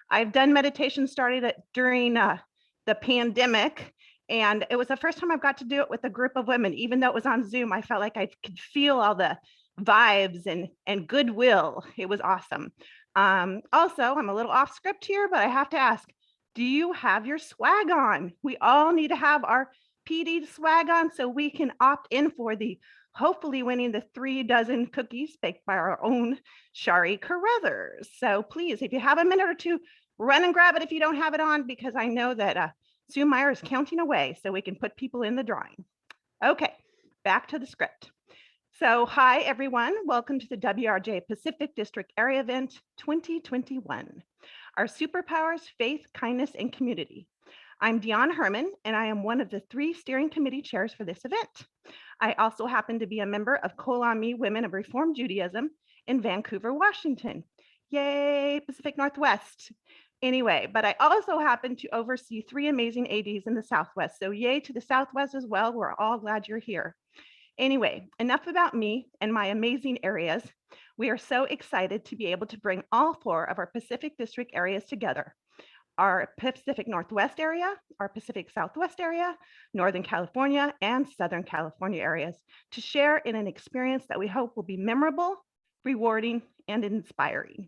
I've done meditation started during the pandemic, and it was the first time I've got to do it with a group of women. Even though it was on Zoom, I felt like I could feel all the vibes and goodwill. It was awesome. Also, I'm a little off script here, but I have to ask, do you have your swag on? We all need to have our PD swag on so we can opt in for the hopefully winning the 3 dozen cookies baked by our own Shari Carruthers. So please, if you have a minute or two, run and grab it if you don't have it on, because I know that Sue Meyer is counting away so we can put people in the drawing. Okay, back to the script. So hi, everyone. Welcome to the WRJ Pacific District Area Event 2021. Our superpowers, faith, kindness, and community. I'm Deawn Herrmann, and I am one of the 3 steering committee chairs for this event. I also happen to be a member of Kol Ami Women of Reform Judaism in Vancouver, Washington. Yay, Pacific Northwest. Anyway, but I also happen to oversee 3 amazing ADs in the Southwest. So yay to the Southwest as well. We're all glad you're here. Anyway, enough about me and my amazing areas. We are so excited to be able to bring all 4 of our Pacific District areas together. Our Pacific Northwest area, our Pacific Southwest area, Northern California, and Southern California areas to share in an experience that we hope will be memorable, rewarding, and inspiring.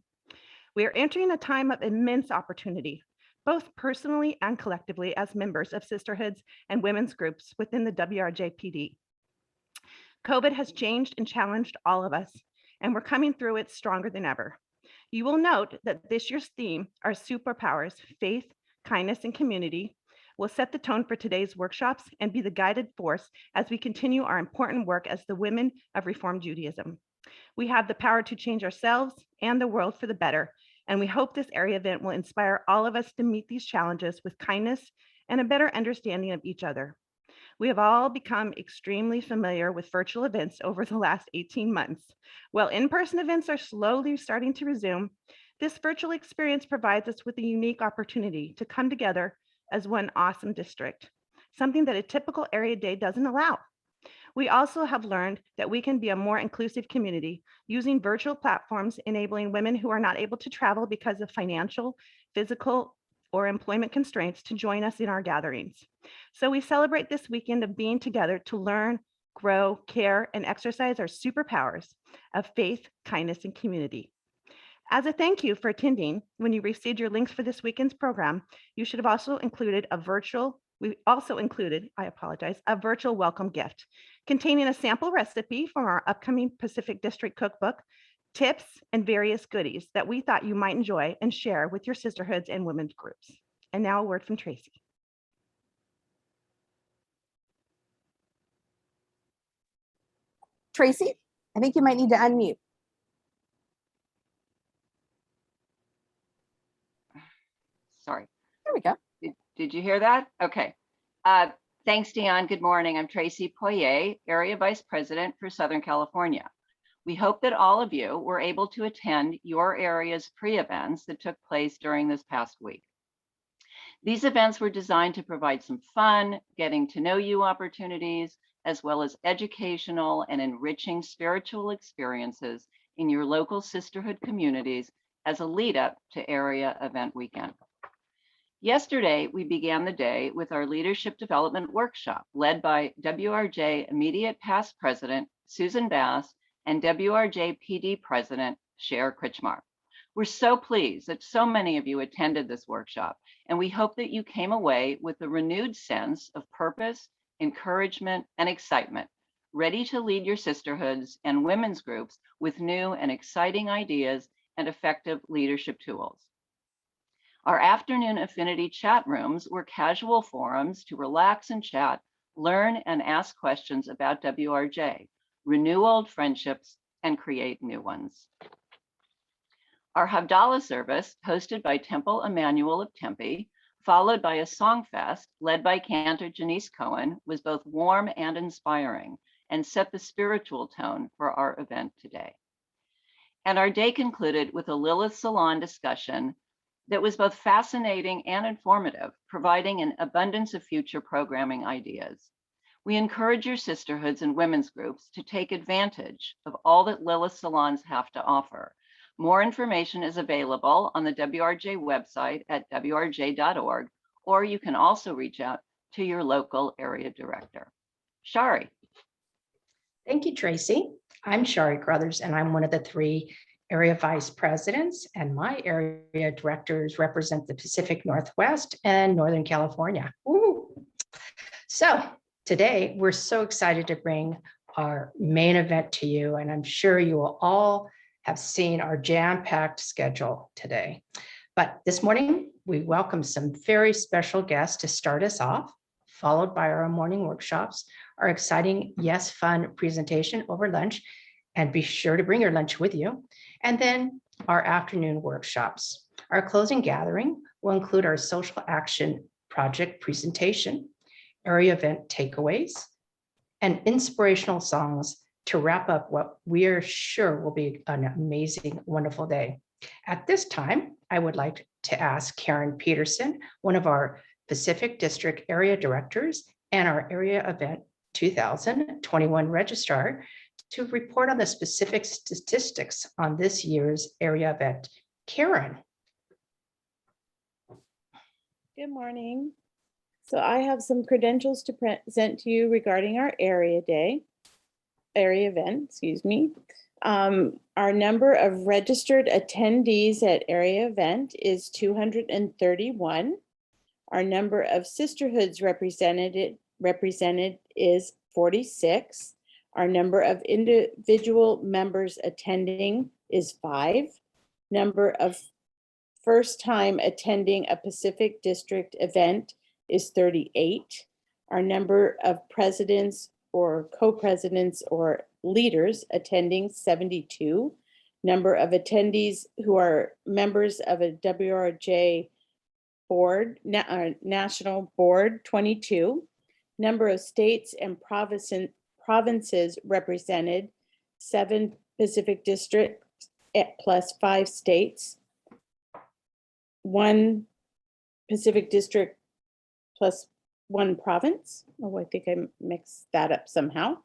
We are entering a time of immense opportunity, both personally and collectively as members of sisterhoods and women's groups within the WRJPD. COVID has changed and challenged all of us, and we're coming through it stronger than ever. You will note that this year's theme, our superpowers, faith, kindness, and community, will set the tone for today's workshops and be the guided force as we continue our important work as the women of Reform Judaism. We have the power to change ourselves and the world for the better, and we hope this area event will inspire all of us to meet these challenges with kindness and a better understanding of each other. We have all become extremely familiar with virtual events over the last 18 months. While in-person events are slowly starting to resume, this virtual experience provides us with a unique opportunity to come together as one awesome district, something that a typical area day doesn't allow. We also have learned that we can be a more inclusive community using virtual platforms, enabling women who are not able to travel because of financial, physical, or employment constraints to join us in our gatherings. So we celebrate this weekend of being together to learn, grow, care, and exercise our superpowers of faith, kindness, and community. As a thank you for attending, when you received your links for this weekend's program, you should have also included a virtual welcome gift containing a sample recipe from our upcoming Pacific District Cookbook, tips, and various goodies that we thought you might enjoy and share with your sisterhoods and women's groups. And now a word from Tracey. Tracey, I think you might need to unmute. Sorry. There we go. Did you hear that? Okay. Thanks, Deawn. Good morning. I'm Tracey Poirier, Area Vice President for Southern California. We hope that all of you were able to attend your area's pre-events that took place during this past week. These events were designed to provide some fun, getting to know you opportunities, as well as educational and enriching spiritual experiences in your local sisterhood communities as a lead up to area event weekend. Yesterday, we began the day with our leadership development workshop led by WRJ immediate past president, Susan Bass, and WRJ PD president, Cher Krichmar. We're so pleased that so many of you attended this workshop, and we hope that you came away with a renewed sense of purpose, encouragement, and excitement, ready to lead your sisterhoods and women's groups with new and exciting ideas and effective leadership tools. Our afternoon affinity chat rooms were casual forums to relax and chat, learn and ask questions about WRJ, renew old friendships, and create new ones. Our Havdalah service, hosted by Temple Emanu-El of Tempe, followed by a song fest led by cantor Janice Cohen, was both warm and inspiring and set the spiritual tone for our event today. And our day concluded with a Lilith Salon discussion that was both fascinating and informative, providing an abundance of future programming ideas. We encourage your sisterhoods and women's groups to take advantage of all that Lilith Salons have to offer More information is available on the WRJ website at wrj.org, or you can also reach out to your local area director. Shari. Thank you, Tracey. I'm Shari Carruthers, and I'm one of the 3 area vice presidents, and my area directors represent the Pacific Northwest and Northern California. Ooh. So today, we're so excited to bring our main event to you, and I'm sure you will all have seen our jam-packed schedule today. But this morning, we welcome some very special guests to start us off, followed by our morning workshops, our exciting Yes Fun presentation over lunch, and be sure to bring your lunch with you, and then our afternoon workshops. Our closing gathering will include our social action project presentation, area event takeaways, and inspirational songs to wrap up what we are sure will be an amazing, wonderful day. At this time, I would like to ask Karen Peterson, one of our Pacific District Area Directors and our Area Event 2021 Registrar, to report on the specific statistics on this year's area event. Karen. Good morning. So I have some credentials to present to you regarding our area event, excuse me. Our number of registered attendees at area event is 231. Our number of sisterhoods represented is 46. Our number of individual members attending is 5. Number of first time attending a Pacific District event is 38. Our number of presidents or co-presidents or leaders attending, 72. Number of attendees who are members of a WRJ board, national board, 22. Number of states and provinces represented, 7 Pacific districts plus 5 states. 1 Pacific district plus 1 province. Oh, I think I mixed that up somehow.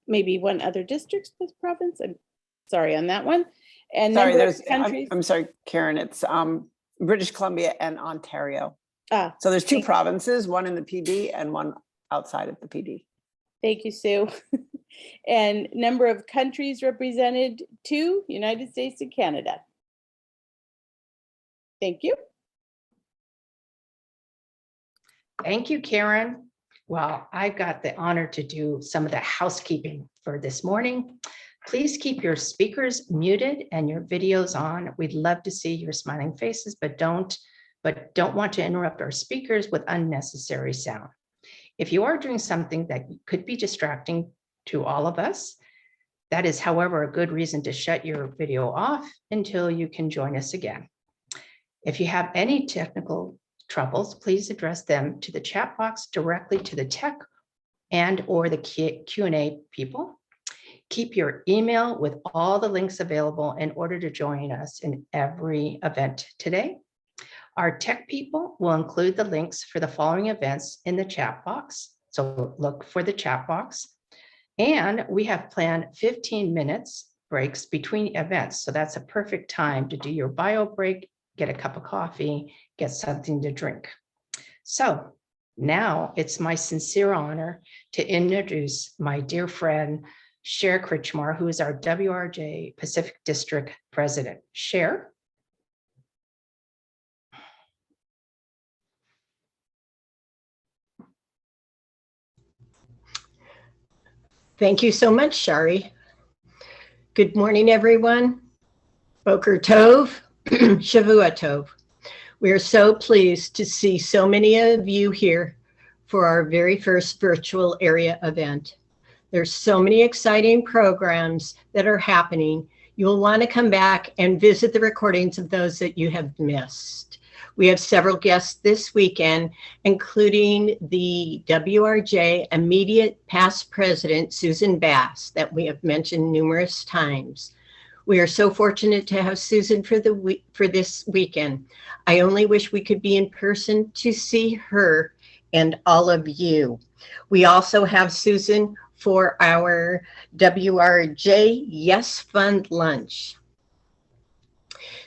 Maybe one other district plus province. I'm sorry on that one. And sorry, number of countries. I'm sorry, Karen. It's British Columbia and Ontario. So there's 2 provinces, one in the PD and one outside of the PD. Thank you, Sue. And number of countries represented, 2, United States and Canada. Thank you. Thank you, Karen. Well, I've got the honor to do some of the housekeeping for this morning. Please keep your speakers muted and your videos on. We'd love to see your smiling faces, but don't want to interrupt our speakers with unnecessary sound. If you are doing something that could be distracting to all of us, that is, however, a good reason to shut your video off until you can join us again. If you have any technical troubles, please address them to the chat box directly to the tech and or the Q&A people. Keep your email with all the links available in order to join us in every event today. Our tech people will include the links for the following events in the chat box. So look for the chat box. And we have planned 15 minutes breaks between events. So that's a perfect time to do your bio break, get a cup of coffee, get something to drink. So now it's my sincere honor to introduce my dear friend, Cher Krichmar, who is our WRJ Pacific District President. Cher. Thank you so much, Shari. Good morning, everyone. Boker Tov, Shavua Tov. We are so pleased to see so many of you here for our very first virtual area event. There's so many exciting programs that are happening. You'll want to come back and visit the recordings of those that you have missed. We have several guests this weekend, including the WRJ immediate past president, Susan Bass, that we have mentioned numerous times. We are so fortunate to have Susan for this weekend. I only wish we could be in person to see her and all of you. We also have Susan for our WRJ Yes Fund lunch.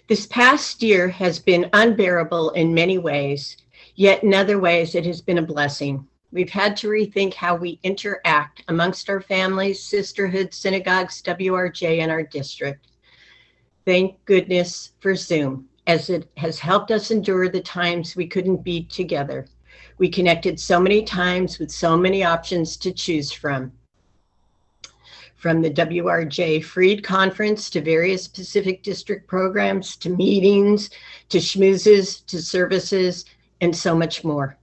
This past year has been unbearable in many ways, yet in other ways it has been a blessing. We've had to rethink how we interact amongst our families, sisterhoods, synagogues, WRJ, and our district. Thank goodness for Zoom, as it has helped us endure the times we couldn't be together. We connected so many times with so many options to choose from. From the WRJ Freed Conference to various Pacific District programs, to meetings, to schmoozes, to services, and so much more.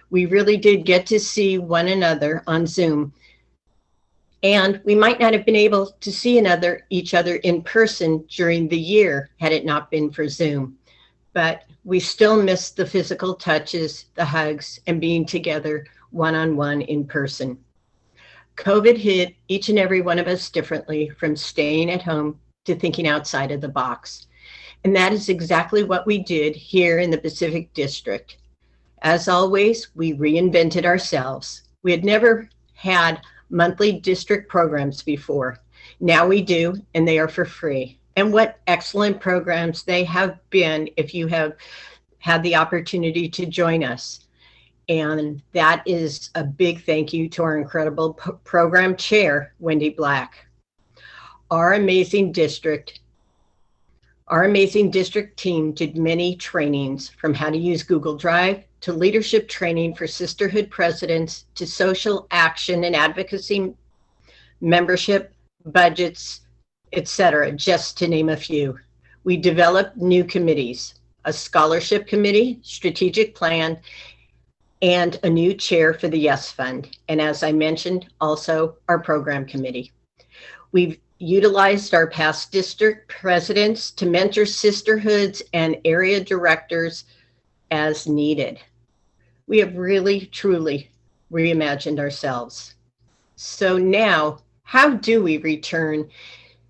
We really did get to see one another on Zoom. And we might not have been able to see each other in person during the year had it not been for Zoom. But we still miss the physical touches, the hugs, and being together one-on-one in person. COVID hit each and every one of us differently, from staying at home to thinking outside of the box. And that is exactly what we did here in the Pacific District. As always, we reinvented ourselves. We had never had monthly district programs before. Now we do, and they are for free. And what excellent programs they have been if you have had the opportunity to join us. And that is a big thank you to our incredible program chair, Wendy Black. Our amazing district team did many trainings, from how to use Google Drive to leadership training for sisterhood presidents to social action and advocacy, membership, budgets, etc., just to name a few. We developed new committees, a scholarship committee, strategic plan, and a new chair for the Yes Fund. And as I mentioned, also our program committee. We've utilized our past district presidents to mentor sisterhoods and area directors as needed. We have really, truly reimagined ourselves. So now, how do we return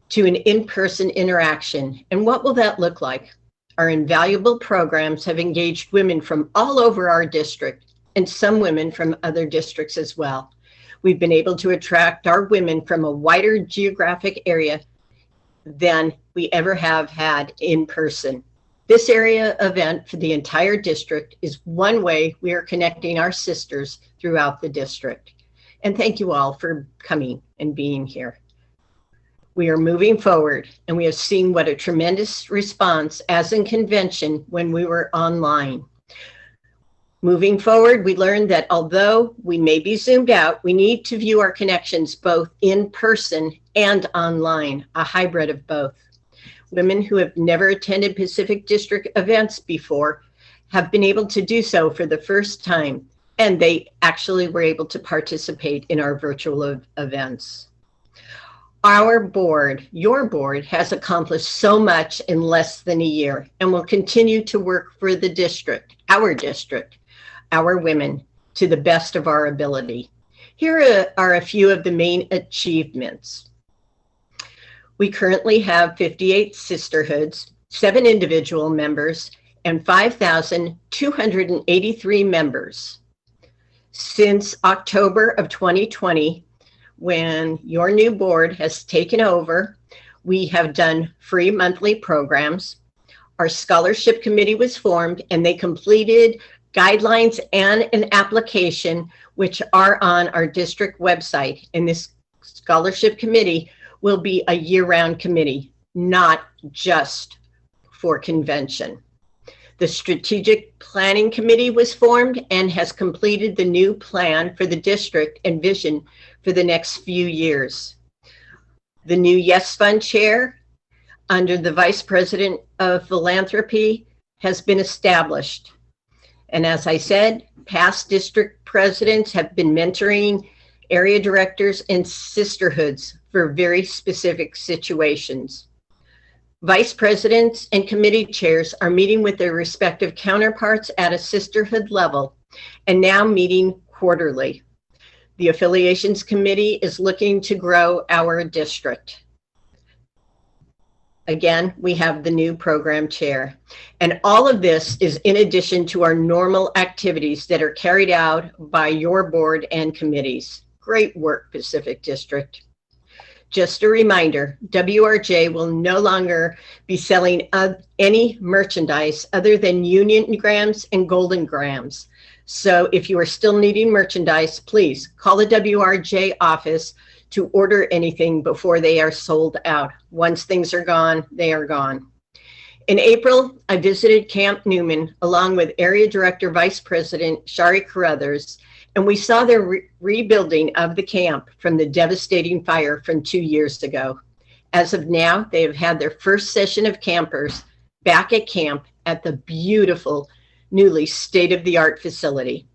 to an in-person interaction? And what will that look like? Our invaluable programs have engaged women from all over our district, and some women from other districts as well. We've been able to attract our women from a wider geographic area than we ever have had in person. This area event for the entire district is one way we are connecting our sisters throughout the district. And thank you all for coming and being here. We are moving forward, and we have seen what a tremendous response as in convention when we were online. Moving forward, we learned that although we may be Zoomed out, we need to view our connections both in person and online, a hybrid of both. Women who have never attended Pacific District events before have been able to do so for the first time, and they actually were able to participate in our virtual events. Our board, your board, has accomplished so much in less than a year and will continue to work for the district, our women, to the best of our ability. Here are a few of the main achievements. We currently have 58 sisterhoods, 7 individual members, and 5,283 members. Since October of 2020, when your new board has taken over, we have done free monthly programs. Our scholarship committee was formed, and they completed guidelines and an application, which are on our district website. And this scholarship committee will be a year-round committee, not just for convention. The strategic planning committee was formed and has completed the new plan for the district and vision for the next few years. The new Yes Fund chair under the Vice President of Philanthropy has been established. And as I said, past district presidents have been mentoring area directors and sisterhoods for very specific situations. Vice presidents and committee chairs are meeting with their respective counterparts at a sisterhood level and now meeting quarterly. The affiliations committee is looking to grow our district. Again, we have the new program chair. And all of this is in addition to our normal activities that are carried out by your board and committees. Great work, Pacific District. Just a reminder, WRJ will no longer be selling any merchandise other than Union Grams and Golden Grams. So if you are still needing merchandise, please call the WRJ office to order anything before they are sold out. Once things are gone, they are gone. In April, I visited Camp Newman along with Area Director Vice President Shari Carruthers, and we saw the rebuilding of the camp from the devastating fire from 2 years ago. As of now, they have had their first session of campers back at camp at the beautiful, newly state-of-the-art facility.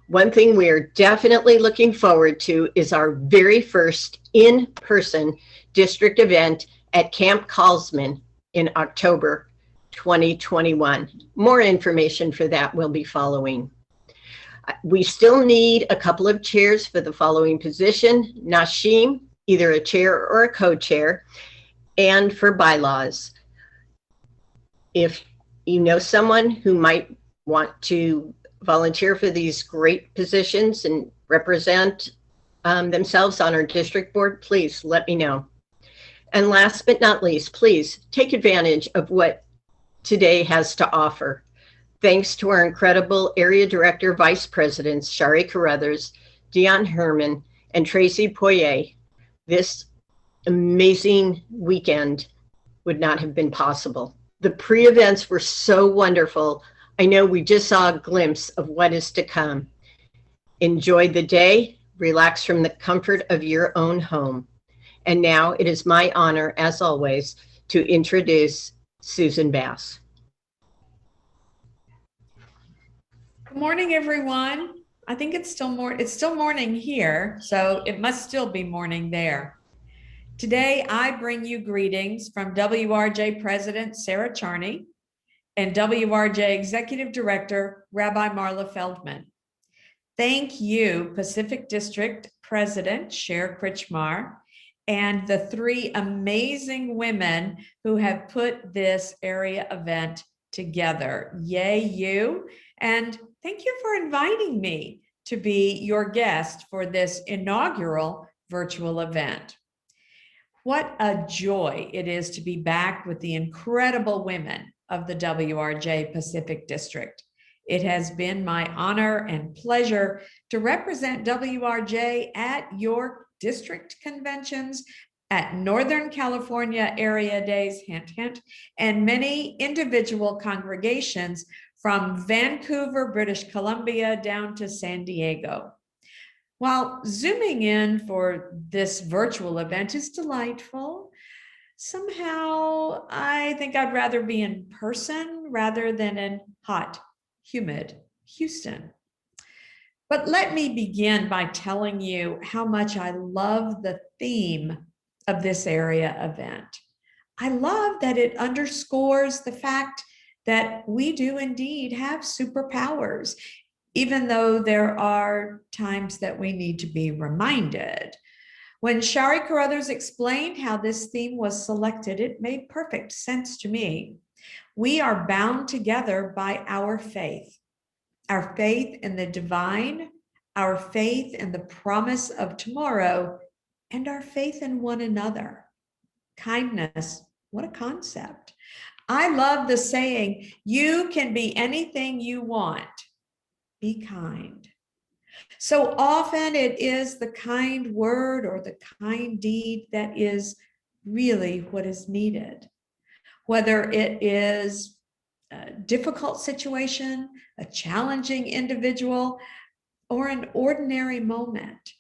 One thing we are definitely looking forward to is our very first in-person district event at Camp Carlsman in October 2021. More information for that will be following. We still need a couple of chairs for the following position: Nashim, either a chair or a co-chair, and for bylaws. If you know someone who might want to volunteer for these great positions and represent themselves on our district board, please let me know. And last but not least, please take advantage of what today has to offer. Thanks to our incredible Area Director Vice Presidents, Shari Carruthers, Deawn Herrmann, and Tracey Poirier, this amazing weekend would not have been possible. The pre-events were so wonderful. I know we just saw a glimpse of what is to come. Enjoy the day, relax from the comfort of your own home. And now it is my honor, as always, to introduce Susan Bass. Good morning, everyone. I think it's still morning here, so it must still be morning there. Today, I bring you greetings from WRJ President Sarah Charney and WRJ Executive Director Rabbi Marla Feldman. Thank you, Pacific District President Cher Krichmar, and the 3 amazing women who have put this area event together. Yay, you. And thank you for inviting me to be your guest for this inaugural virtual event. What a joy it is to be back with the incredible women of the WRJ Pacific District. It has been my honor and pleasure to represent WRJ at your district conventions, at Northern California Area Days, hint, hint, and many individual congregations from Vancouver, British Columbia, down to San Diego. While zooming in for this virtual event is delightful, somehow I think I'd rather be in person rather than in hot, humid Houston. But let me begin by telling you how much I love the theme of this area event. I love that it underscores the fact that we do indeed have superpowers, even though there are times that we need to be reminded. When Shari Carruthers explained how this theme was selected, it made perfect sense to me. We are bound together by our faith in the divine, our faith in the promise of tomorrow, and our faith in one another. Kindness, what a concept. I love the saying, you can be anything you want. Be kind. So often it is the kind word or the kind deed that is really what is needed. Whether it is a difficult situation, a challenging individual, or an ordinary moment.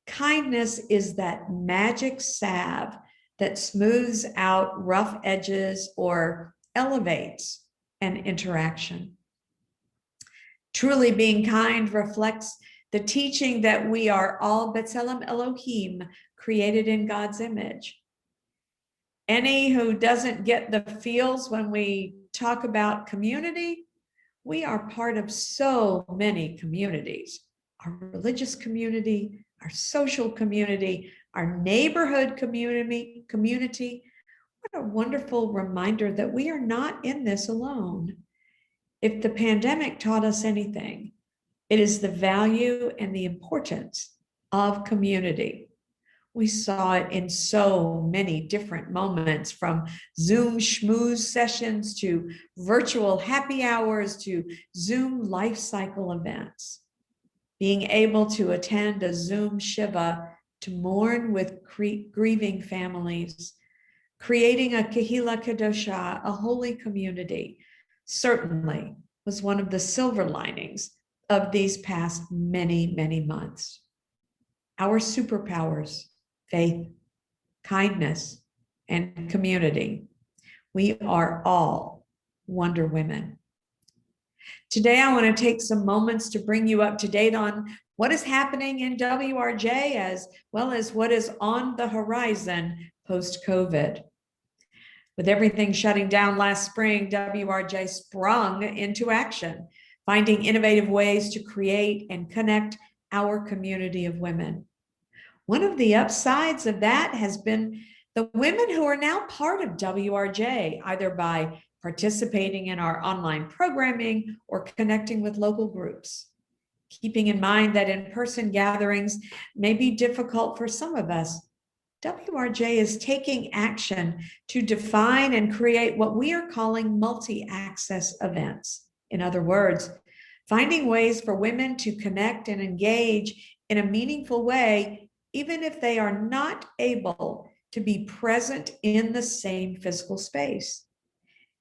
Kindness is that magic salve that smooths out rough edges or elevates an interaction. Truly being kind reflects the teaching that we are all B'Tselem Elohim, created in God's image. Any who doesn't get the feels when we talk about community, we are part of so many communities. Our religious community, our social community, our neighborhood community. What a wonderful reminder that we are not in this alone. If the pandemic taught us anything, it is the value and the importance of community. We saw it in so many different moments, from Zoom schmooze sessions to virtual happy hours to Zoom life cycle events. Being able to attend a Zoom Shiva to mourn with grieving families, creating a Kehila Kadosha, a holy community, certainly was one of the silver linings of these past many, many months. Our superpowers, faith, kindness, and community. We are all Wonder Women. Today, I want to take some moments to bring you up to date on what is happening in WRJ, as well as what is on the horizon post-COVID. With everything shutting down last spring, WRJ sprung into action, finding innovative ways to create and connect our community of women. One of the upsides of that has been the women who are now part of WRJ, either by participating in our online programming or connecting with local groups. Keeping in mind that in-person gatherings may be difficult for some of us, WRJ is taking action to define and create what we are calling multi-access events. In other words, finding ways for women to connect and engage in a meaningful way, even if they are not able to be present in the same physical space.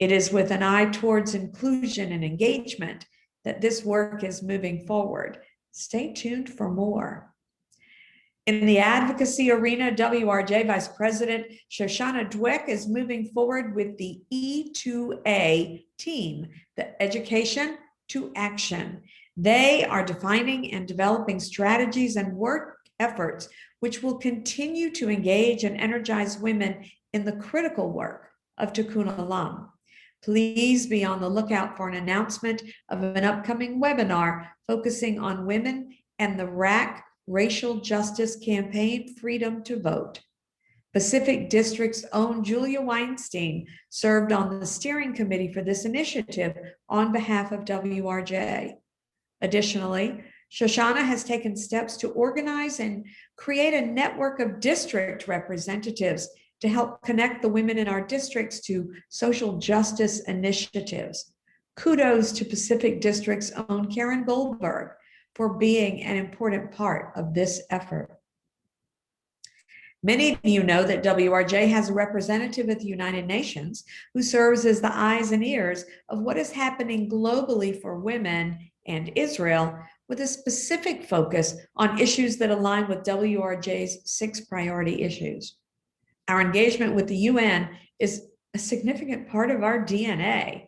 It is with an eye towards inclusion and engagement that this work is moving forward. Stay tuned for more. In the advocacy arena, WRJ Vice President Shoshana Dweck is moving forward with the E2A team, the Education to Action. They are defining and developing strategies and work efforts which will continue to engage and energize women in the critical work of Tikkun Olam. Please be on the lookout for an announcement of an upcoming webinar focusing on women and the RAC Racial Justice Campaign Freedom to Vote. Pacific District's own Julia Weinstein served on the steering committee for this initiative on behalf of WRJ. Additionally, Shoshana has taken steps to organize and create a network of district representatives to help connect the women in our districts to social justice initiatives. Kudos to Pacific District's own Karen Goldberg for being an important part of this effort. Many of you know that WRJ has a representative at the United Nations who serves as the eyes and ears of what is happening globally for women and Israel, with a specific focus on issues that align with WRJ's 6 priority issues. Our engagement with the UN is a significant part of our DNA.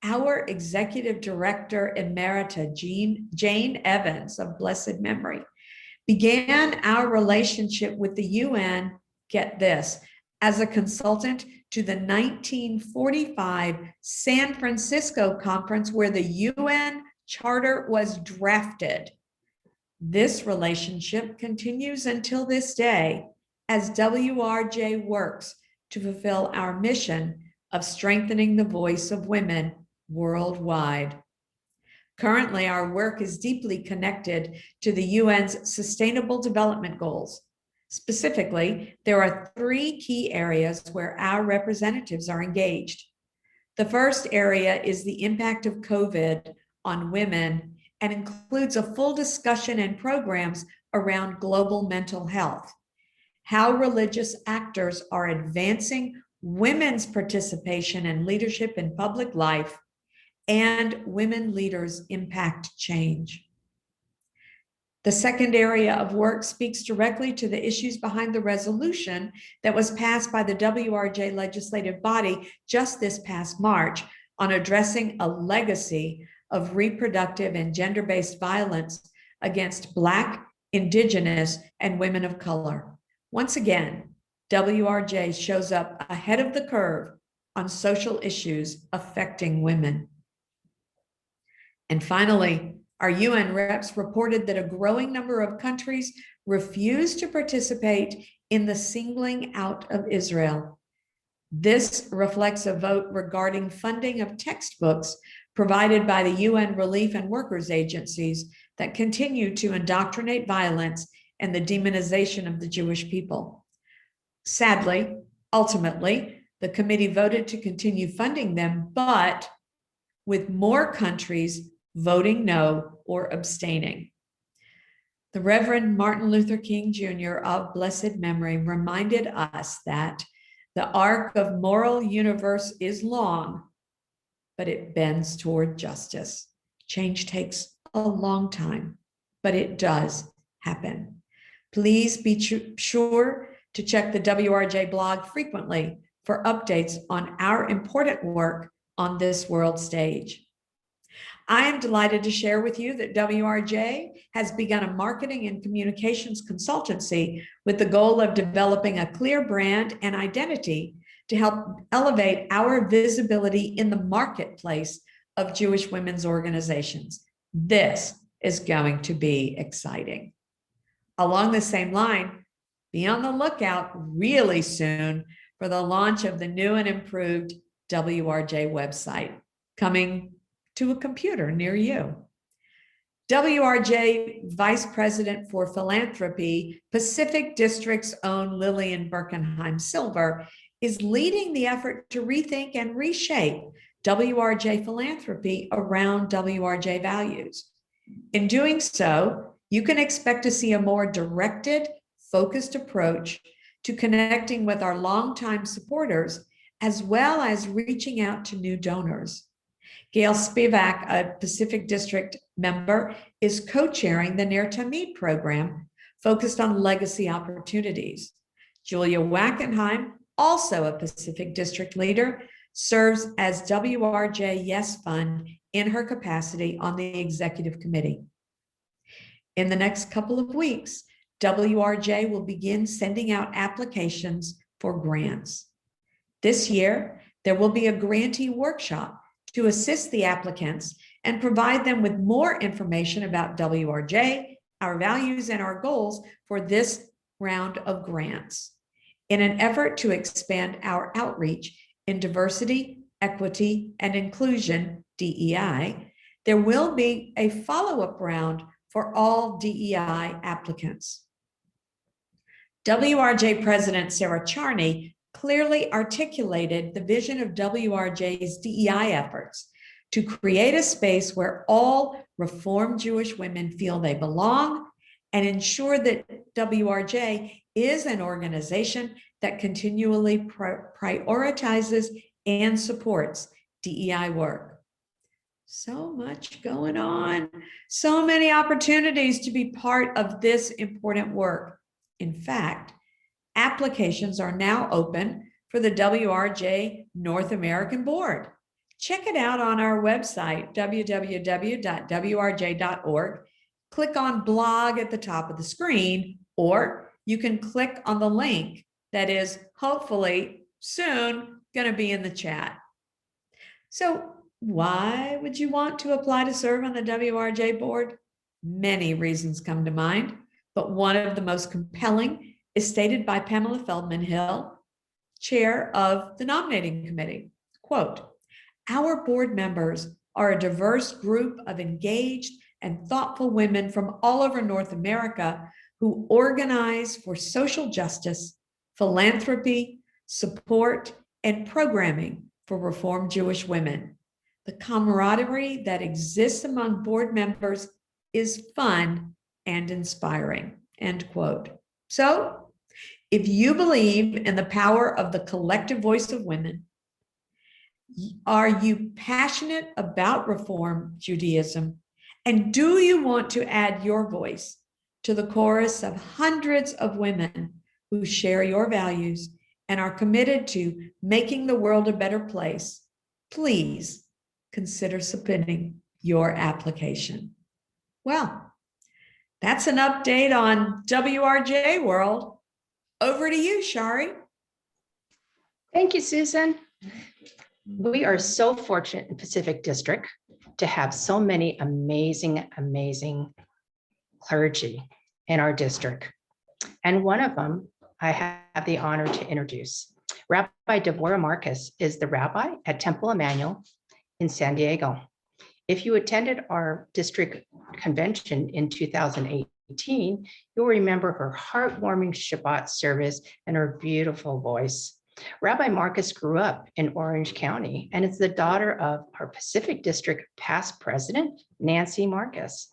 Our Executive Director Emerita, Jane Evans of blessed memory, began our relationship with the UN, get this, as a consultant to the 1945 San Francisco conference where the UN Charter was drafted. This relationship continues until this day as WRJ works to fulfill our mission of strengthening the voice of women worldwide. Currently, our work is deeply connected to the UN's Sustainable Development Goals. Specifically, there are 3 key areas where our representatives are engaged. The first area is the impact of COVID on women and includes a full discussion and programs around global mental health, how religious actors are advancing women's participation and leadership in public life, and women leaders impact change. The second area of work speaks directly to the issues behind the resolution that was passed by the WRJ legislative body just this past March on addressing a legacy of reproductive and gender-based violence against Black, Indigenous, and women of color. Once again, WRJ shows up ahead of the curve on social issues affecting women. And finally, our UN reps reported that a growing number of countries refuse to participate in the singling out of Israel. This reflects a vote regarding funding of textbooks provided by the UN relief and workers agencies that continue to indoctrinate violence and the demonization of the Jewish people. Sadly, ultimately, the committee voted to continue funding them, but with more countries voting no or abstaining. The Reverend Martin Luther King Jr. of blessed memory reminded us that the arc of moral universe is long, but it bends toward justice. Change takes a long time, but it does happen. Please be sure to check the WRJ blog frequently for updates on our important work on this world stage. I am delighted to share with you that WRJ has begun a marketing and communications consultancy with the goal of developing a clear brand and identity to help elevate our visibility in the marketplace of Jewish women's organizations. This is going to be exciting. Along the same line, be on the lookout really soon for the launch of the new and improved WRJ website, coming to a computer near you. WRJ Vice President for Philanthropy, Pacific District's own Lillian Birkenheim Silver, is leading the effort to rethink and reshape WRJ philanthropy around WRJ values. In doing so, you can expect to see a more directed, focused approach to connecting with our longtime supporters, as well as reaching out to new donors. Gail Spivak, a Pacific District member, is co-chairing the Ner Tamid program focused on legacy opportunities. Julia Wackenheim, also a Pacific District leader, serves as WRJ Yes Fund in her capacity on the executive committee. In the next couple of weeks, WRJ will begin sending out applications for grants. This year, there will be a grantee workshop to assist the applicants and provide them with more information about WRJ, our values, and our goals for this round of grants. In an effort to expand our outreach in diversity, equity, and inclusion, DEI, there will be a follow-up round for all DEI applicants. WRJ President Sarah Charney clearly articulated the vision of WRJ's DEI efforts to create a space where all Reformed Jewish women feel they belong and ensure that WRJ is an organization that continually prioritizes and supports DEI work. So much going on, so many opportunities to be part of this important work. In fact, applications are now open for the WRJ North American Board. Check it out on our website, www.wrj.org. Click on blog at the top of the screen, or you can click on the link that is hopefully soon going to be in the chat. So why would you want to apply to serve on the WRJ board? Many reasons come to mind, but one of the most compelling is stated by Pamela Feldman Hill, chair of the nominating committee. Quote, "Our board members are a diverse group of engaged and thoughtful women from all over North America who organize for social justice, philanthropy, support, and programming for Reformed Jewish women. The camaraderie that exists among board members is fun and inspiring," end quote. So, if you believe in the power of the collective voice of women, are you passionate about Reform Judaism? And do you want to add your voice to the chorus of hundreds of women who share your values and are committed to making the world a better place? Please consider submitting your application. Well, that's an update on WRJ World. Over to you, Shari. Thank you, Susan. We are so fortunate in Pacific District to have so many amazing, amazing clergy in our district. And one of them I have the honor to introduce. Rabbi Deborah Marcus is the rabbi at Temple Emanu-El in San Diego. If you attended our district convention in 2018, 2018, you'll remember her heartwarming Shabbat service and her beautiful voice. Rabbi Marcus grew up in Orange County and is the daughter of our Pacific District past president, Nancy Marcus.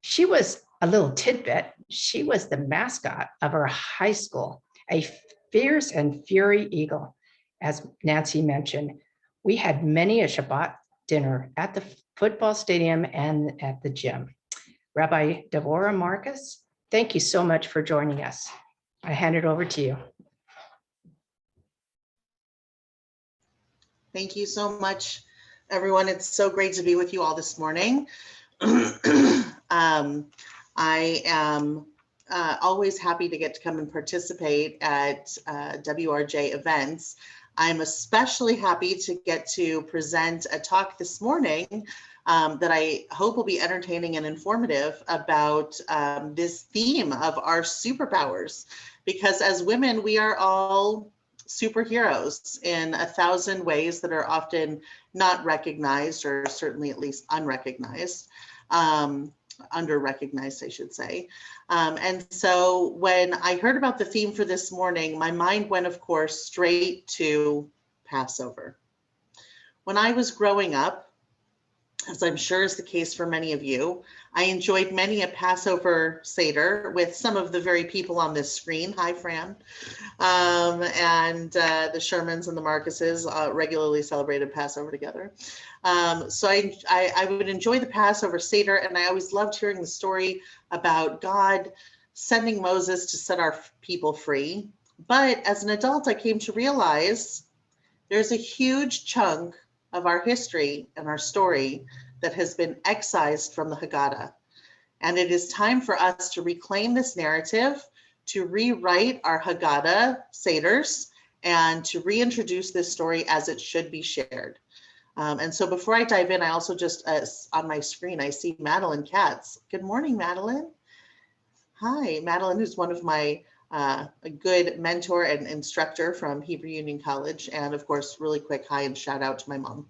She was a little tidbit. She was the mascot of our high school, a fierce and fury eagle. As Nancy mentioned, we had many a Shabbat dinner at the football stadium and at the gym. Rabbi Deborah Marcus, thank you so much for joining us. I hand it over to you. Thank you so much, everyone. It's so great to be with you all this morning. I am always happy to get to come and participate at WRJ events. I'm especially happy to get to present a talk this morning that I hope will be entertaining and informative about this theme of our superpowers, because as women, we are all superheroes in 1,000 ways that are often not recognized, or certainly at least unrecognized, under-recognized, I should say. And so when I heard about the theme for this morning, my mind went, of course, straight to Passover. When I was growing up, as I'm sure is the case for many of you, I enjoyed many a Passover Seder with some of the very people on this screen. Hi, Fran. And the Shermans and the Marcuses regularly celebrated Passover together. So I would enjoy the Passover Seder, and I always loved hearing the story about God sending Moses to set our people free. But as an adult, I came to realize there's a huge chunk of our history and our story that has been excised from the Haggadah. And it is time for us to reclaim this narrative, to rewrite our Haggadah Seders, and to reintroduce this story as it should be shared. And so before I dive in, I also just, on my screen, I see Madeline Katz. Good morning, Madeline. Hi, Madeline, who's one of my a good mentor and instructor from Hebrew Union College. And of course, really quick hi and shout out to my mom.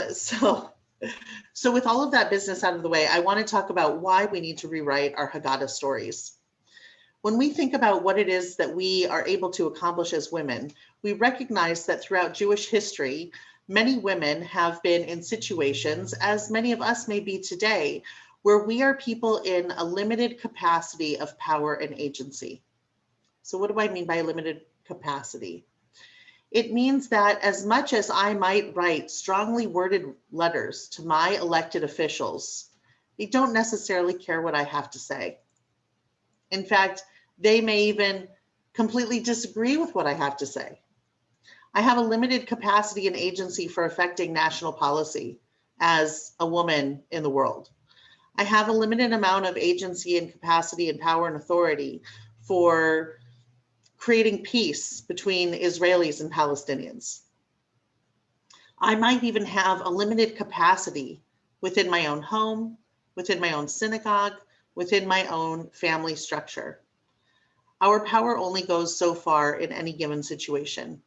So with all of that business out of the way, I want to talk about why we need to rewrite our Haggadah stories. When we think about what it is that we are able to accomplish as women, we recognize that throughout Jewish history, many women have been in situations, as many of us may be today, where we are people in a limited capacity of power and agency. So what do I mean by limited capacity? It means that as much as I might write strongly worded letters to my elected officials, they don't necessarily care what I have to say. In fact, they may even completely disagree with what I have to say. I have a limited capacity and agency for affecting national policy as a woman in the world. I have a limited amount of agency and capacity and power and authority for creating peace between Israelis and Palestinians. I might even have a limited capacity within my own home, within my own synagogue, within my own family structure. Our power only goes so far in any given situation.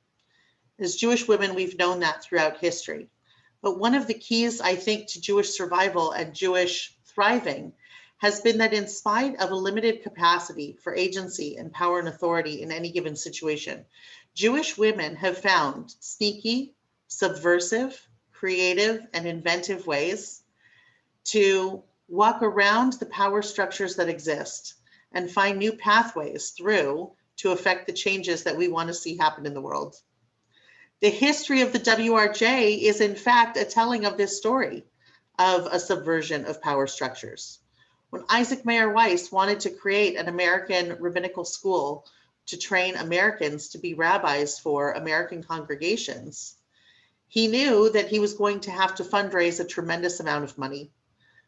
As Jewish women, we've known that throughout history. But one of the keys, I think, to Jewish survival and Jewish thriving has been that in spite of a limited capacity for agency and power and authority in any given situation, Jewish women have found sneaky, subversive, creative, and inventive ways to walk around the power structures that exist and find new pathways through to affect the changes that we want to see happen in the world. The history of the WRJ is in fact a telling of this story of a subversion of power structures. When Isaac Mayer Weiss wanted to create an American rabbinical school to train Americans to be rabbis for American congregations, he knew that he was going to have to fundraise a tremendous amount of money.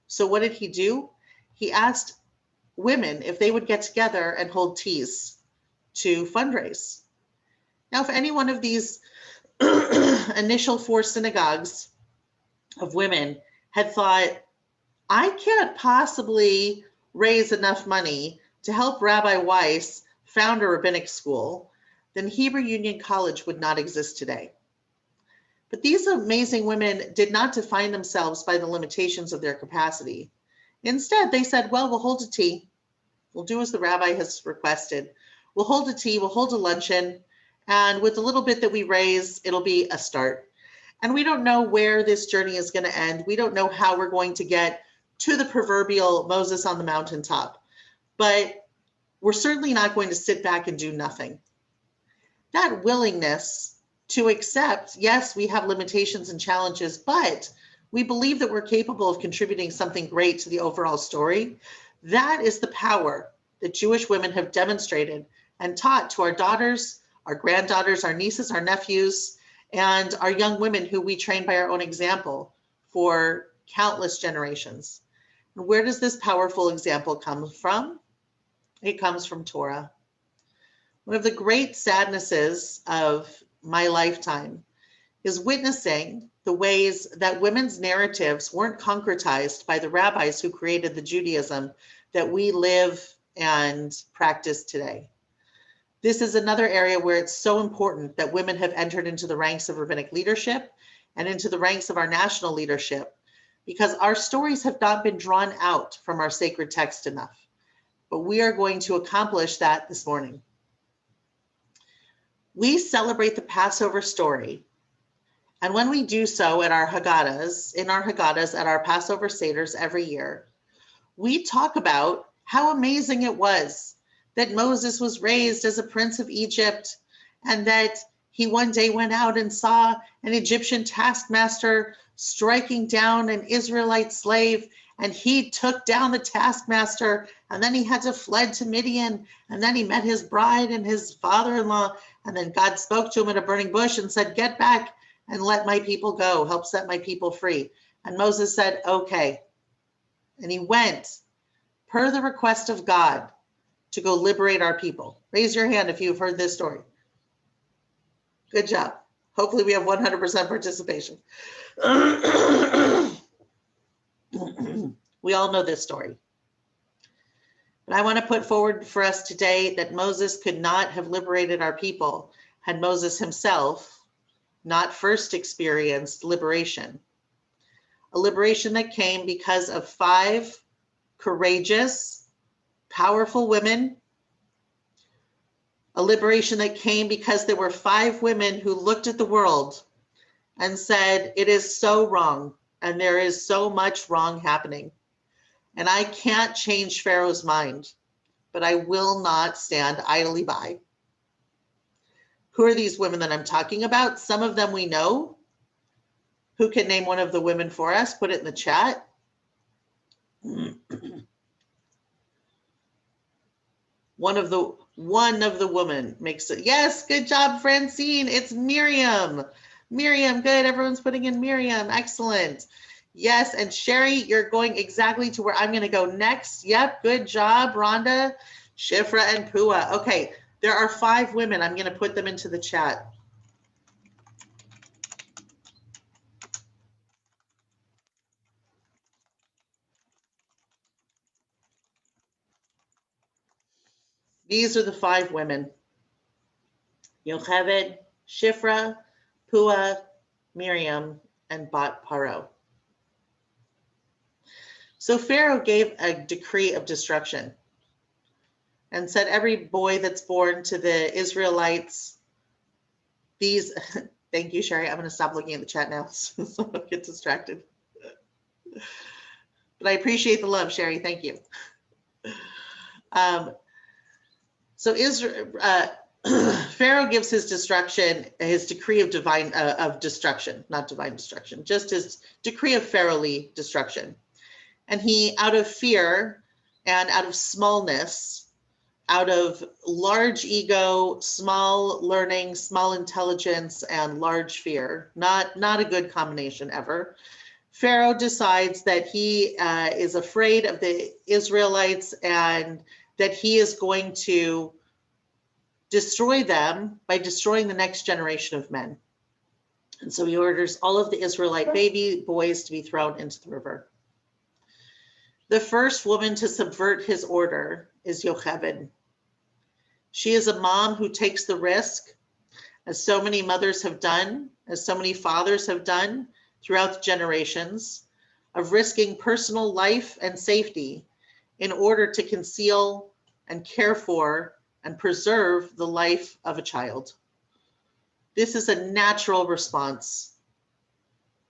So what did he do? He asked women if they would get together and hold teas to fundraise. Now, if any one of these initial 4 synagogues of women had thought, I can't possibly raise enough money to help Rabbi Weiss found a rabbinic school, then Hebrew Union College would not exist today. But these amazing women did not define themselves by the limitations of their capacity. Instead, they said, well, we'll hold a tea. We'll do as the rabbi has requested. We'll hold a tea, we'll hold a luncheon, and with the little bit that we raise, it'll be a start. And we don't know where this journey is going to end. We don't know how we're going to get to the proverbial Moses on the mountaintop, but we're certainly not going to sit back and do nothing. That willingness to accept, yes, we have limitations and challenges, but we believe that we're capable of contributing something great to the overall story. That is the power that Jewish women have demonstrated and taught to our daughters, our granddaughters, our nieces, our nephews, and our young women who we train by our own example for countless generations. And where does this powerful example come from? It comes from Torah. One of the great sadnesses of my lifetime is witnessing the ways that women's narratives weren't concretized by the rabbis who created the Judaism that we live and practice today. This is another area where it's so important that women have entered into the ranks of rabbinic leadership and into the ranks of our national leadership, because our stories have not been drawn out from our sacred text enough. But we are going to accomplish that this morning. We celebrate the Passover story. And when we do so at our Haggadahs, at our Passover Seders every year, we talk about how amazing it was that Moses was raised as a prince of Egypt, and that he one day went out and saw an Egyptian taskmaster striking down an Israelite slave, and he took down the taskmaster, and then he had to fled to Midian, and then he met his bride and his father-in-law, and then God spoke to him in a burning bush and said, get back and let my people go, help set my people free. And Moses said, okay. And he went per the request of God to go liberate our people. Raise your hand if you've heard this story. Good job. Hopefully we have 100% participation. We all know this story. But I want to put forward for us today that Moses could not have liberated our people had Moses himself not first experienced liberation. A liberation that came because of 5 courageous, powerful women. A liberation that came because there were 5 women who looked at the world and said, it is so wrong, and there is so much wrong happening. And I can't change Pharaoh's mind, but I will not stand idly by. Who are these women that I'm talking about? Some of them we know. Who can name one of the women for us? Put it in the chat. One of the women makes it. Yes, good job, Francine. It's Miriam. Miriam, good. Everyone's putting in Miriam. Excellent. Yes, and Shari, you're going exactly to where I'm going to go next. Yep, good job, Rhonda, Shifra, and Pua. Okay, there are 5 women. I'm going to put them into the chat. These are the 5 women: Yocheved, Shifra, Pua, Miriam, and Bat Paro. So Pharaoh gave a decree of destruction and said, every boy that's born to the Israelites, these, thank you, Shari. I'm going to stop looking at the chat now so I don't get distracted. But I appreciate the love, Shari. Thank you. So Pharaoh gives his destruction, his decree of destruction, not divine destruction, just his decree of Pharaohly destruction. And he, out of fear and out of smallness, out of large ego, small learning, small intelligence, and large fear, not a good combination ever, Pharaoh decides that he is afraid of the Israelites and that he is going to destroy them by destroying the next generation of men. And so he orders all of the Israelite baby boys to be thrown into the river. The first woman to subvert his order is Yocheved. She is a mom who takes the risk, as so many mothers have done, as so many fathers have done throughout the generations, of risking personal life and safety in order to conceal and care for and preserve the life of a child. This is a natural response,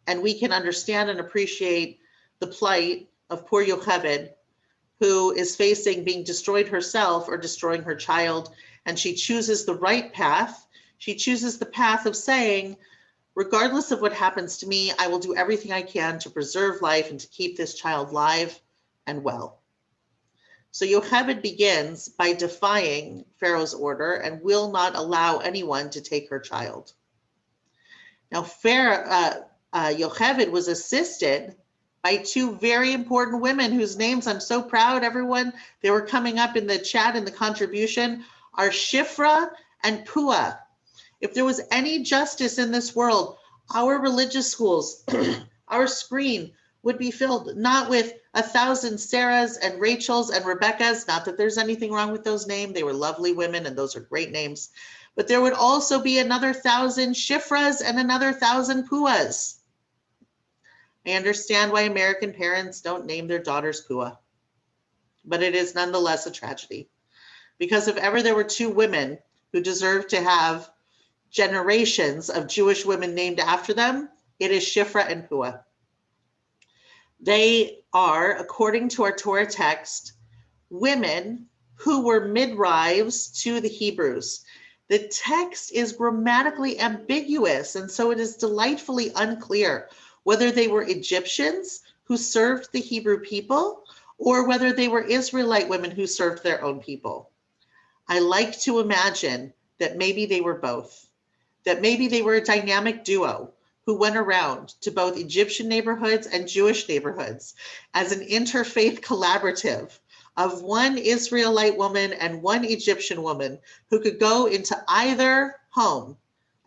and we can understand and appreciate the plight of poor Yocheved, who is facing being destroyed herself or destroying her child, and she chooses the right path. She chooses the path of saying, regardless of what happens to me, I will do everything I can to preserve life and to keep this child live and well. So Yocheved begins by defying Pharaoh's order and will not allow anyone to take her child. Now, Yocheved was assisted by two very important women whose names I'm so proud, everyone, they were coming up in the chat in the contribution, are Shifra and Pua. If there was any justice in this world, our religious schools, our screen would be filled not with 1,000 Sarahs and Rachels and Rebeccas, not that there's anything wrong with those names. They were lovely women and those are great names. But there would also be another 1,000 Shifras and another 1,000 Puas. I understand why American parents don't name their daughters Pua, but it is nonetheless a tragedy. Because if ever there were two women who deserve to have generations of Jewish women named after them, it is Shifra and Pua. They are, according to our Torah text, women who were midwives to the Hebrews. The text is grammatically ambiguous, and so it is delightfully unclear whether they were Egyptians who served the Hebrew people or whether they were Israelite women who served their own people. I like to imagine that maybe they were both, that maybe they were a dynamic duo who went around to both Egyptian neighborhoods and Jewish neighborhoods as an interfaith collaborative of one Israelite woman and one Egyptian woman who could go into either home,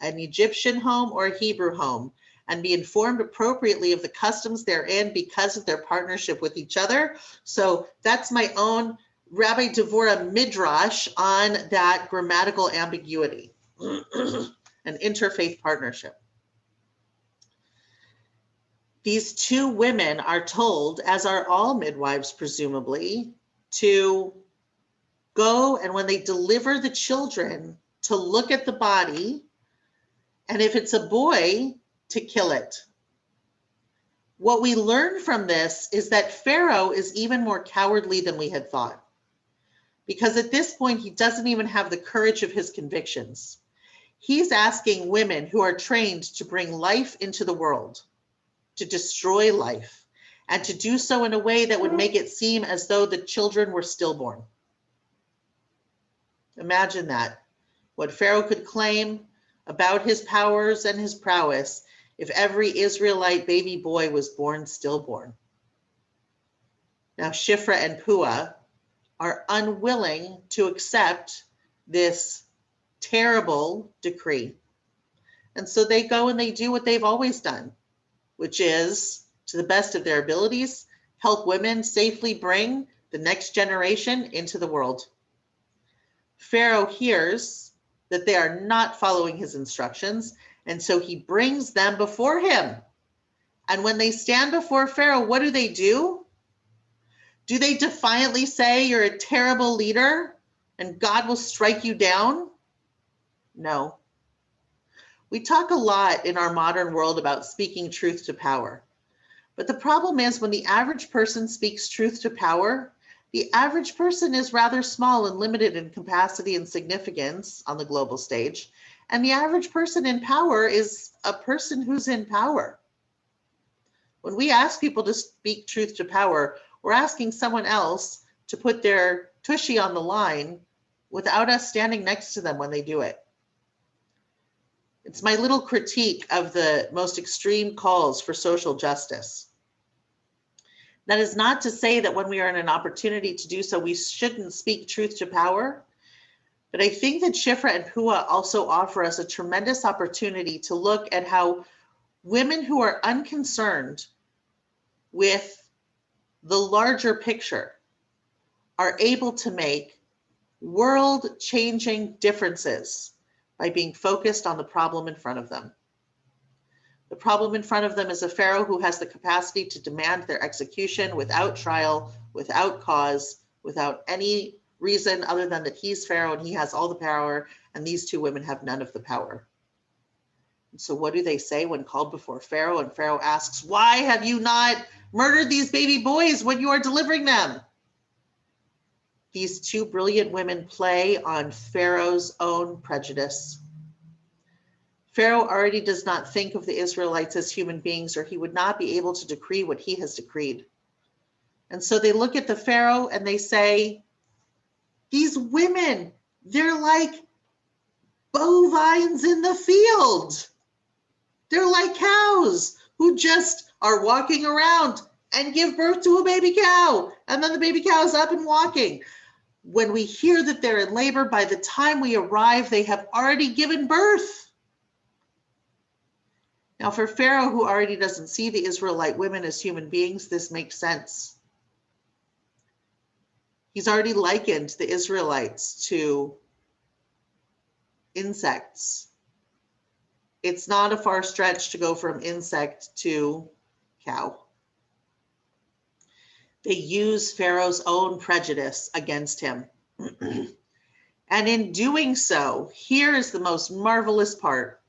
an Egyptian home or a Hebrew home, and be informed appropriately of the customs therein because of their partnership with each other. So that's my own Rabbi Deborah midrash on that grammatical ambiguity, an interfaith partnership. These two women are told, as are all midwives presumably, to go and when they deliver the children, to look at the body, and if it's a boy, to kill it. What we learn from this is that Pharaoh is even more cowardly than we had thought, because at this point, he doesn't even have the courage of his convictions. He's asking women who are trained to bring life into the world, to destroy life, and to do so in a way that would make it seem as though the children were stillborn. Imagine that, what Pharaoh could claim about his powers and his prowess if every Israelite baby boy was born stillborn. Now, Shifra and Pua are unwilling to accept this terrible decree. And so they go and they do what they've always done, which is, to the best of their abilities, help women safely bring the next generation into the world. Pharaoh hears that they are not following his instructions, and so he brings them before him. And when they stand before Pharaoh, what do? Do they defiantly say, you're a terrible leader and God will strike you down? No. We talk a lot in our modern world about speaking truth to power. But the problem is when the average person speaks truth to power, the average person is rather small and limited in capacity and significance on the global stage. And the average person in power is a person who's in power. When we ask people to speak truth to power, we're asking someone else to put their tushy on the line without us standing next to them when they do it. It's my little critique of the most extreme calls for social justice. That is not to say that when we are in an opportunity to do so, we shouldn't speak truth to power. But I think that Shifra and Pua also offer us a tremendous opportunity to look at how women who are unconcerned with the larger picture are able to make world-changing differences by being focused on the problem in front of them. The problem in front of them is a Pharaoh who has the capacity to demand their execution without trial, without cause, without any reason other than that he's Pharaoh and he has all the power, and these two women have none of the power. And so what do they say when called before Pharaoh? And Pharaoh asks, why have you not murdered these baby boys when you are delivering them? These two brilliant women play on Pharaoh's own prejudice. Pharaoh already does not think of the Israelites as human beings, or he would not be able to decree what he has decreed. And so they look at the Pharaoh and they say, these women, they're like bovines in the field. They're like cows who just are walking around and give birth to a baby cow. And then the baby cow is up and walking. When we hear that they're in labor, by the time we arrive, they have already given birth. Now, for Pharaoh, who already doesn't see the Israelite women as human beings, this makes sense. He's already likened the Israelites to insects. It's not a far stretch to go from insect to cow. They use Pharaoh's own prejudice against him. And in doing so, here is the most marvelous part.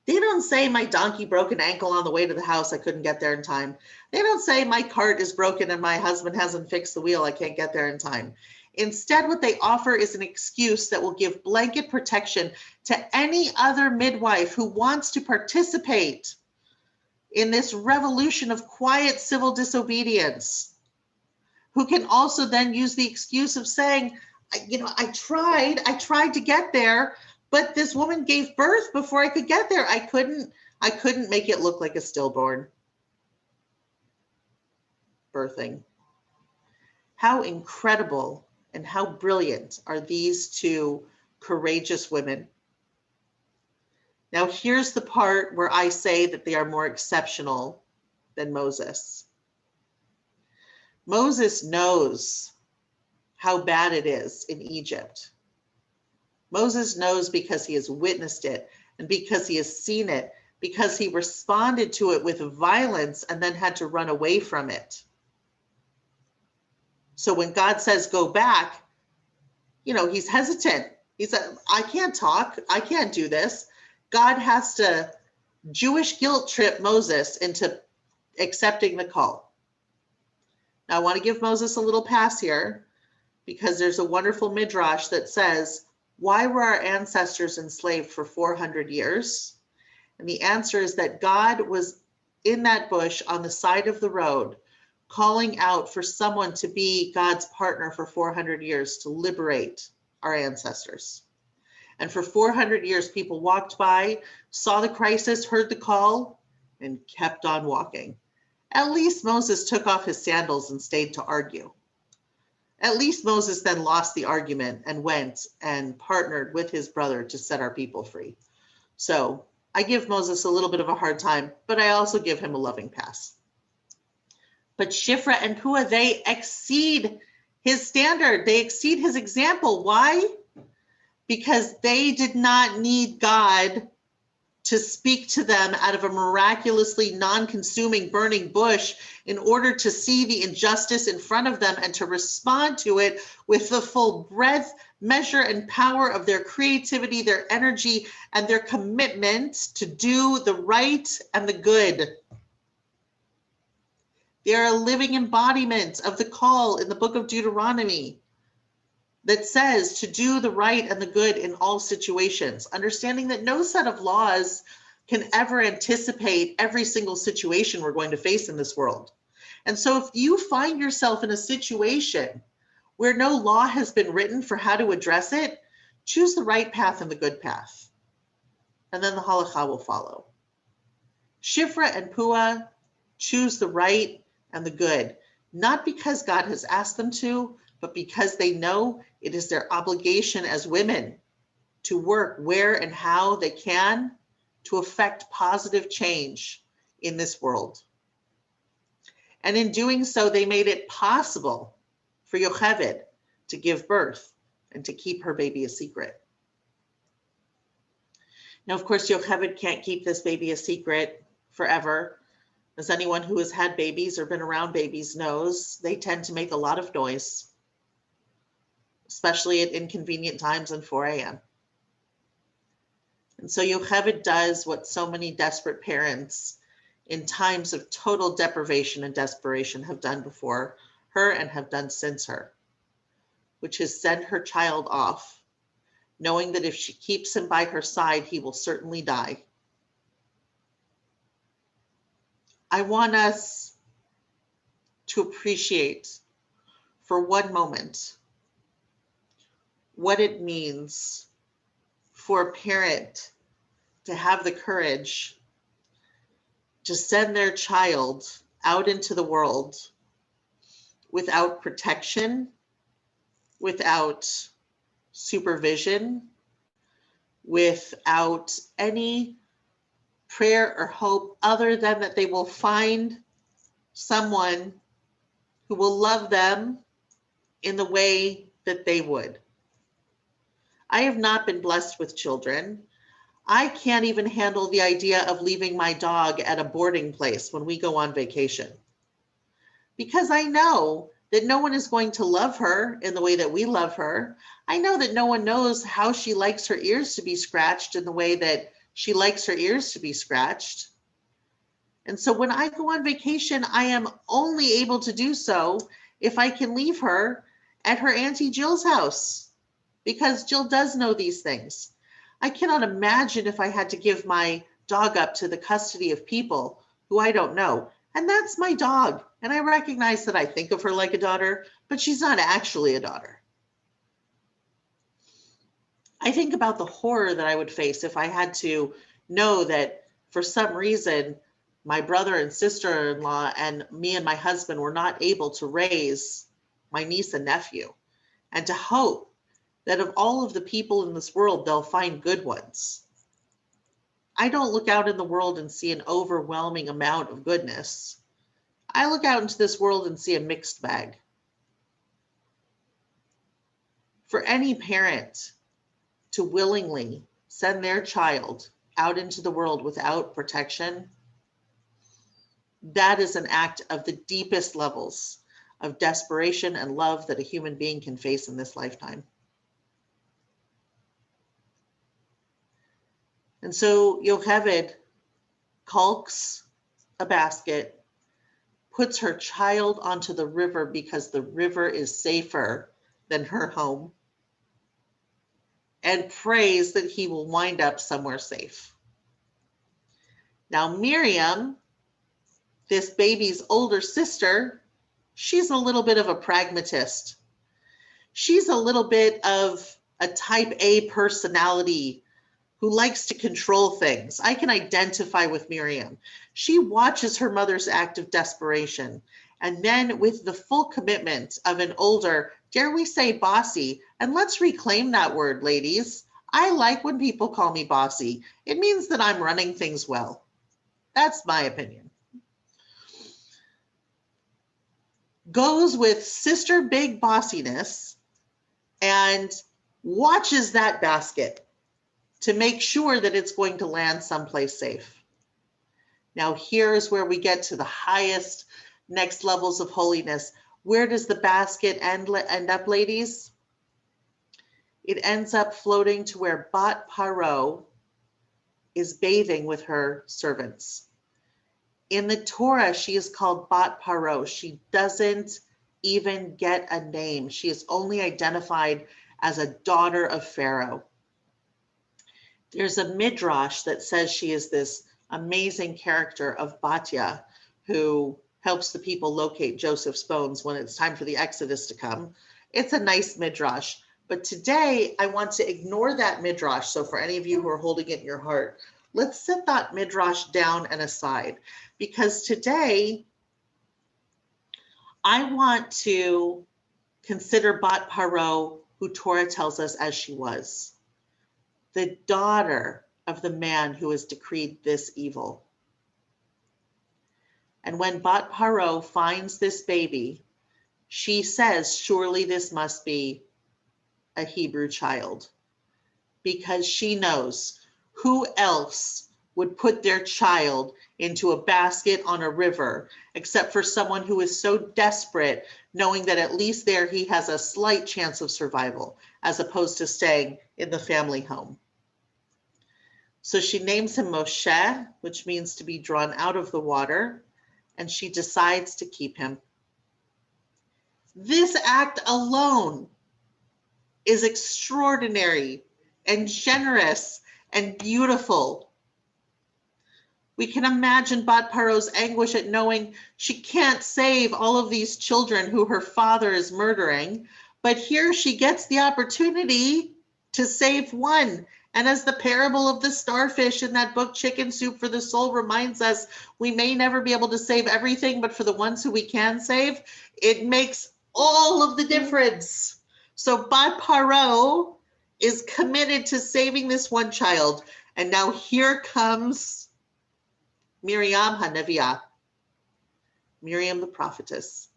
They don't say my donkey broke an ankle on the way to the house, I couldn't get there in time. They don't say my cart is broken and my husband hasn't fixed the wheel, I can't get there in time. Instead, what they offer is an excuse that will give blanket protection to any other midwife who wants to participate in this revolution of quiet civil disobedience, who can also then use the excuse of saying, I tried to get there, but this woman gave birth before I could get there. I couldn't make it look like a stillborn. Birthing. How incredible and how brilliant are these two courageous women. Now, here's the part where I say that they are more exceptional than Moses. Moses knows how bad it is in Egypt. Moses knows because he has witnessed it and because he has seen it, because he responded to it with violence and then had to run away from it. So when God says, go back, he's hesitant. He said, I can't talk. I can't do this. God has to Jewish guilt trip Moses into accepting the call. Now, I want to give Moses a little pass here because there's a wonderful midrash that says, why were our ancestors enslaved for 400 years? And the answer is that God was in that bush on the side of the road, calling out for someone to be God's partner for 400 years to liberate our ancestors. And for 400 years, people walked by, saw the crisis, heard the call, and kept on walking. At least Moses took off his sandals and stayed to argue. At least Moses then lost the argument and went and partnered with his brother to set our people free. So I give Moses a little bit of a hard time, but I also give him a loving pass. But Shifra and Pua, they exceed his standard. They exceed his example. Why? Because they did not need God to speak to them out of a miraculously non-consuming burning bush in order to see the injustice in front of them and to respond to it with the full breadth, measure, and power of their creativity, their energy, and their commitment to do the right and the good. They are a living embodiment of the call in the book of Deuteronomy that says to do the right and the good in all situations, understanding that no set of laws can ever anticipate every single situation we're going to face in this world. And so if you find yourself in a situation where no law has been written for how to address it, choose the right path and the good path. And then the halakha will follow. Shifra and Pua choose the right and the good, not because God has asked them to, but because they know it is their obligation as women to work where and how they can to affect positive change in this world. And in doing so, they made it possible for Yocheved to give birth and to keep her baby a secret. Now, of course, Yocheved can't keep this baby a secret forever. As anyone who has had babies or been around babies knows, they tend to make a lot of noise, especially at inconvenient times and 4 a.m. And so Yocheved does what so many desperate parents in times of total deprivation and desperation have done before her and have done since her, which is send her child off, knowing that if she keeps him by her side, he will certainly die. I want us to appreciate for one moment what it means for a parent to have the courage to send their child out into the world without protection, without supervision, without any prayer or hope other than that they will find someone who will love them in the way that they would. I have not been blessed with children. I can't even handle the idea of leaving my dog at a boarding place when we go on vacation, because I know that no one is going to love her in the way that we love her. I know that no one knows how she likes her ears to be scratched in the way that she likes her ears to be scratched. And so when I go on vacation, I am only able to do so if I can leave her at her Auntie Jill's house, because Jill does know these things. I cannot imagine if I had to give my dog up to the custody of people who I don't know. And that's my dog. And I recognize that I think of her like a daughter, but she's not actually a daughter. I think about the horror that I would face if I had to know that for some reason, my brother and sister-in-law and me and my husband were not able to raise my niece and nephew, and to hope that of all of the people in this world, they'll find good ones. I don't look out in the world and see an overwhelming amount of goodness. I look out into this world and see a mixed bag. For any parent to willingly send their child out into the world without protection, that is an act of the deepest levels of desperation and love that a human being can face in this lifetime. And so Yocheved caulks a basket, puts her child onto the river because the river is safer than her home, and prays that he will wind up somewhere safe. Now Miriam, this baby's older sister, she's a little bit of a pragmatist. She's a little bit of a type A personality who likes to control things. I can identify with Miriam. She watches her mother's act of desperation, and then with the full commitment of an older, dare we say bossy, and let's reclaim that word, ladies. I like when people call me bossy. It means that I'm running things well. That's my opinion. Goes with sister big bossiness and watches that basket to make sure that it's going to land someplace safe. Now, here's where we get to the highest next levels of holiness. Where does the basket end up, ladies? It ends up floating to where Bat Paro is bathing with her servants. In the Torah, she is called Bat Paro. She doesn't even get a name. She is only identified as a daughter of Pharaoh. There's a midrash that says she is this amazing character of Batya, who helps the people locate Joseph's bones when it's time for the Exodus to come. It's a nice midrash, but today I want to ignore that midrash. So for any of you who are holding it in your heart, let's set that midrash down and aside, because today I want to consider Bat Paro, who Torah tells us as she was, the daughter of the man who has decreed this evil. And when Bat Paro finds this baby, she says, surely this must be a Hebrew child, because she knows Who else would put their child into a basket on a river, except for someone who is so desperate, knowing that at least there he has a slight chance of survival, as opposed to staying in the family home. So she names him Moshe, which means to be drawn out of the water, and she decides to keep him. This act alone is extraordinary and generous and beautiful. We can imagine Bat Paro's anguish at knowing she can't save all of these children who her father is murdering, but here she gets the opportunity to save one. And as the parable of the starfish in that book, Chicken Soup for the Soul, reminds us, we may never be able to save everything, but for the ones who we can save, it makes all of the difference. So Bat Paro is committed to saving this one child. And now here comes Miriam HaNeviah, Miriam the prophetess,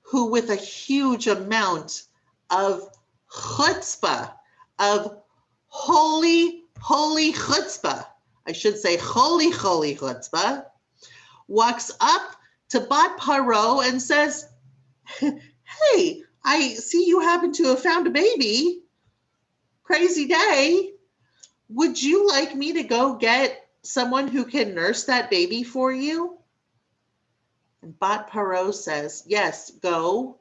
who with a huge amount of chutzpah, of holy chutzpah, I should say holy chutzpah, walks up to Bat Paro and says, hey, I see you happen to have found a baby. Crazy day. Would you like me to go get someone who can nurse that baby for you? And Bat Paro says, yes, go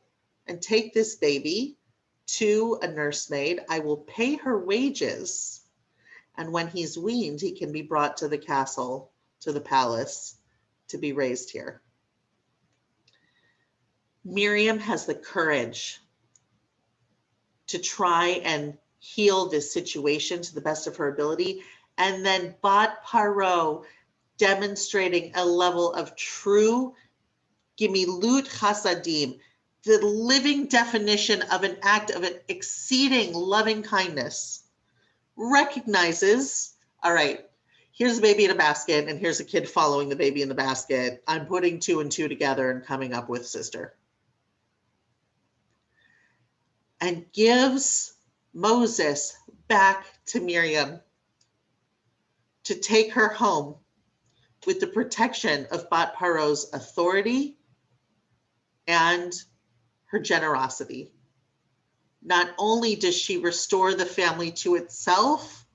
and take this baby to a nursemaid. I will pay her wages. And when he's weaned, he can be brought to the castle, to the palace, to be raised here. Miriam has the courage to try and heal this situation to the best of her ability. And then Bat Paro demonstrating a level of true gimilut chasadim, the living definition of an act of an exceeding loving kindness, recognizes, all right, here's a baby in a basket and here's a kid following the baby in the basket. I'm putting 2 and 2 together and coming up with sister. And gives Moses back to Miriam to take her home with the protection of Bat Paro's authority and her generosity. Not only does she restore the family to itself,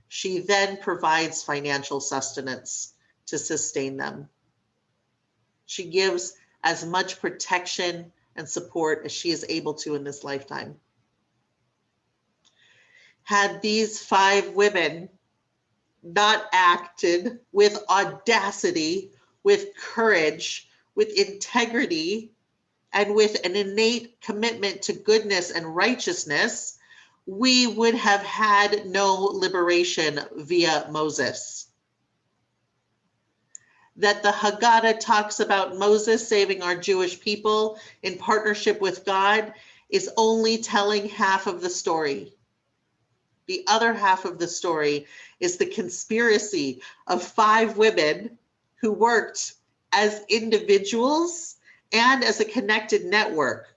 she then provides financial sustenance to sustain them. She gives as much protection and support as she is able to in this lifetime. Had these 5 women not acted with audacity, with courage, with integrity, and with an innate commitment to goodness and righteousness, we would have had no liberation via Moses. That the Haggadah talks about Moses saving our Jewish people in partnership with God is only telling half of the story. The other half of the story is the conspiracy of 5 women who worked as individuals and as a connected network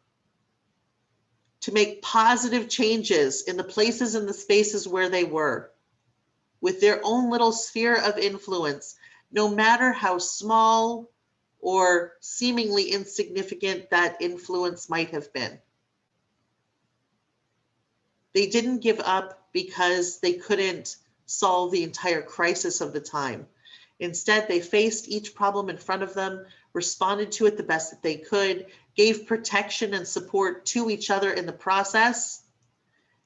to make positive changes in the places and the spaces where they were, with their own little sphere of influence, no matter how small or seemingly insignificant that influence might have been. They didn't give up because they couldn't solve the entire crisis of the time. Instead, they faced each problem in front of them, responded to it the best that they could, gave protection and support to each other in the process,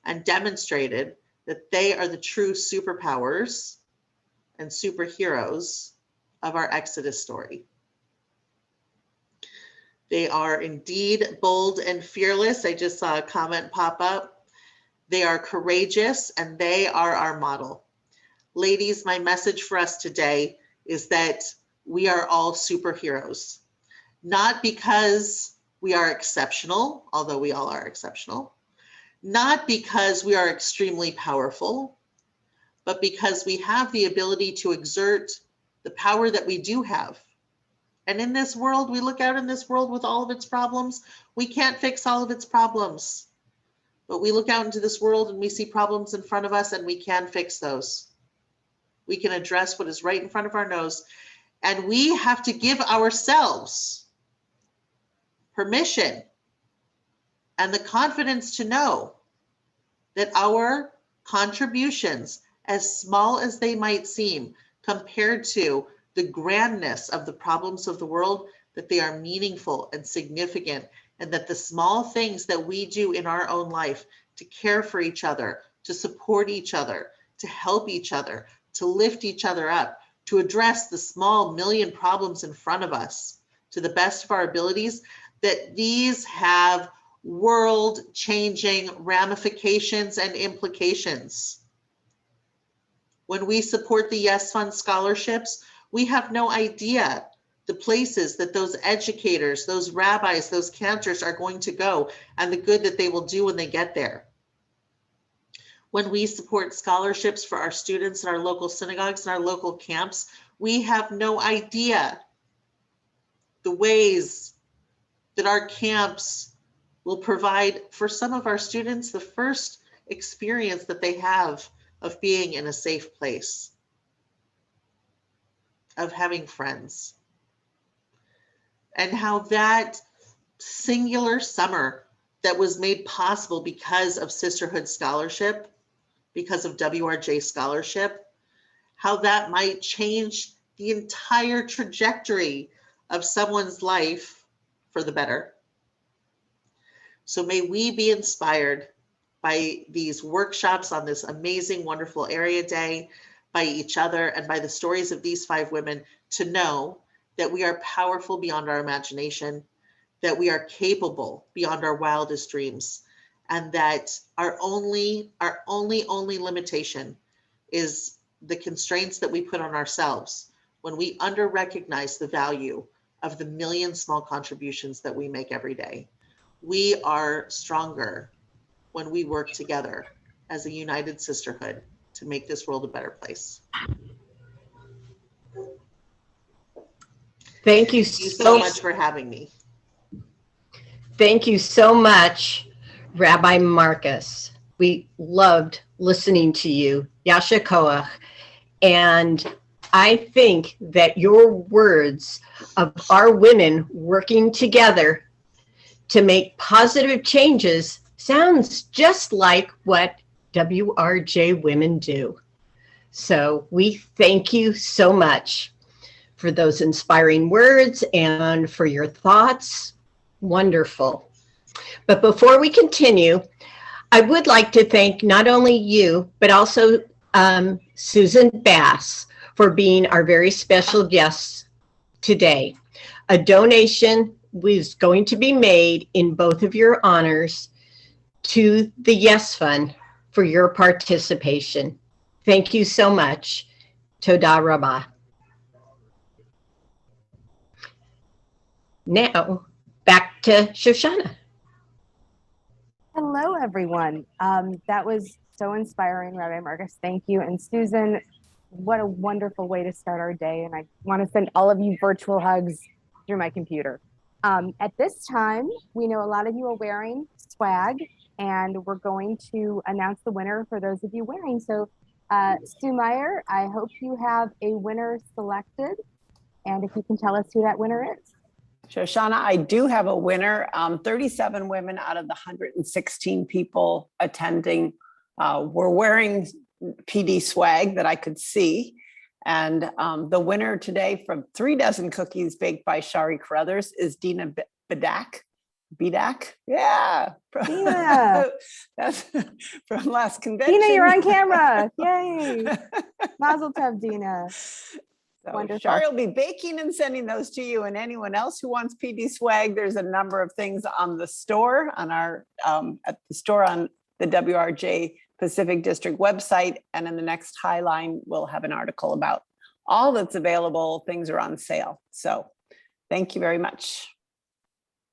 and demonstrated that they are the true superpowers and superheroes of our Exodus story. They are indeed bold and fearless. I just saw a comment pop up. They are courageous and they are our model. Ladies, my message for us today is that we are all superheroes, not because we are exceptional, although we all are exceptional, not because we are extremely powerful, but because we have the ability to exert the power that we do have. And in this world, we look out in this world with all of its problems. We can't fix all of its problems, but we look out into this world and we see problems in front of us and we can fix those. We can address what is right in front of our nose. And we have to give ourselves permission and the confidence to know that our contributions, as small as they might seem, compared to the grandness of the problems of the world, that they are meaningful and significant, and that the small things that we do in our own life to care for each other, to support each other, to help each other, to lift each other up, to address the small million problems in front of us to the best of our abilities, that these have world-changing ramifications and implications. When we support the Yes Fund scholarships, we have no idea the places that those educators, those rabbis, those cantors are going to go, and the good that they will do when they get there. When we support scholarships for our students in our local synagogues and our local camps, we have no idea the ways that our camps will provide for some of our students the first experience that they have of being in a safe place, of having friends, and how that singular summer that was made possible because of Sisterhood Scholarship, because of WRJ Scholarship, how that might change the entire trajectory of someone's life for the better. So may we be inspired by these workshops on this amazing, wonderful area day, by each other, and by the stories of these 5 women, to know that we are powerful beyond our imagination, that we are capable beyond our wildest dreams, and that our only limitation is the constraints that we put on ourselves when we under-recognize the value of the million small contributions that we make every day. We are stronger when we work together as a united sisterhood to make this world a better place. Thank you Thank you so much for having me. Thank you so much, Rabbi Marcus. We loved listening to you, Yasha Koach. And I think that your words of our women working together to make positive changes sounds just like what WRJ women do. So we thank you so much for those inspiring words and for your thoughts. Wonderful. But before we continue, I would like to thank not only you, but also Susan Bass for being our very special guest today. A donation was going to be made in both of your honors to the Yes Fund for your participation. Thank you so much. Toda Rabah. Now, back to Shoshana. Hello, everyone. That was so inspiring, Rabbi Marcus. Thank you. And Susan, what a wonderful way to start our day. And I want to send all of you virtual hugs through my computer. At this time, we know a lot of you are wearing swag, and we're going to announce the winner for those of you wearing. So, Stu Meyer, I hope you have a winner selected. And if you can tell us who that winner is. Shoshana, I do have a winner. 37 women out of the 116 people attending were wearing PD swag that I could see. And the winner today from 3 dozen cookies baked by Shari Carruthers is Dina Bedak. Yeah. Dina. That's from last convention. Dina, you're on camera. Yay. Mazel tov, Dina. So Wonderful. Shari will be baking and sending those to you, and anyone else who wants PD swag. There's a number of things on the store, on our at the store on the WRJ Pacific District website, and in the next Highline we'll have an article about all that's available. Things are on sale. So thank you very much.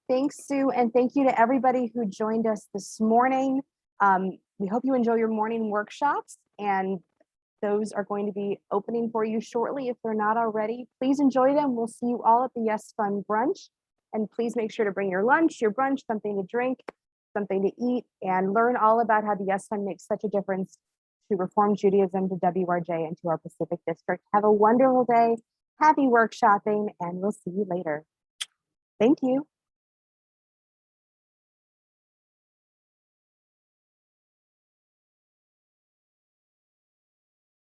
Thanks, Sue, and thank you to everybody who joined us this morning. We hope you enjoy your morning workshops, and those are going to be opening for you shortly if they're not already. Please enjoy them. We'll see you all at the Yes Fund brunch. And please make sure to bring your lunch, your brunch, something to drink, something to eat, and learn all about how the Yes Fund makes such a difference to Reform Judaism, to WRJ, and to our Pacific District. Have a wonderful day. Happy workshopping, and we'll see you later. Thank you.